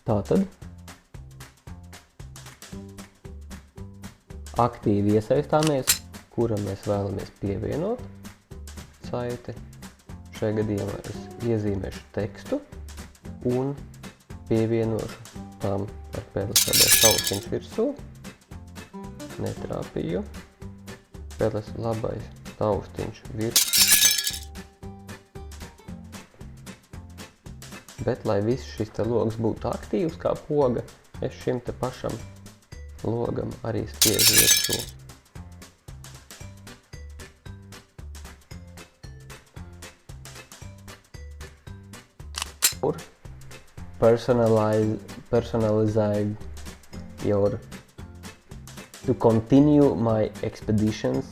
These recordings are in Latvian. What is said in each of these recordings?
Tātad aktīvi iesaistāmies, kuram mēs vēlamies pievienot saiti. Šajā gadījumā es iezīmēšu tekstu un pievienošu tam ar PLSD taustiņš virsū. Netrāpīju. PLS labais taustiņš virsū. Bet, lai viss šis te logs būtu aktīvs kā poga, es šim te pašam logam arī spiežu virsū. Personalize your to continue my expeditions.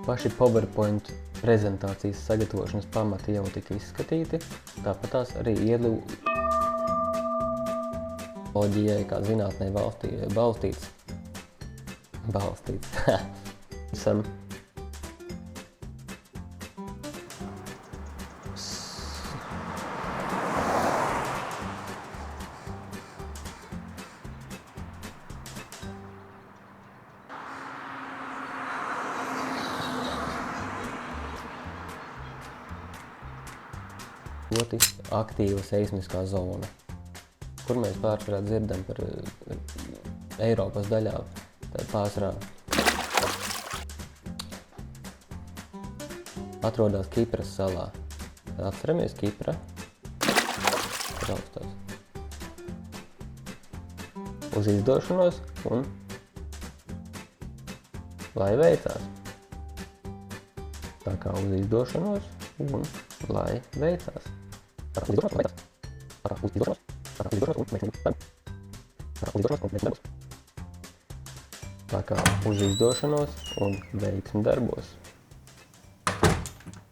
Paši PowerPoint prezentācijas sagatavošanas pamati jau tika izskatīti, tāpatās arī loģijai, kā zinātnē balstīts. Ļoti aktīva seismiskā zona, kur mēs pārsvarā dzirdam par Eiropas daļā, pārsvarā atrodas Kipras salā. Atceramies Kipra, raustās uz izdošanos un lai veicās. Tā kā uz izdošanos un lai veicās. Tā kā uz izdošanos un veiksmi darbos.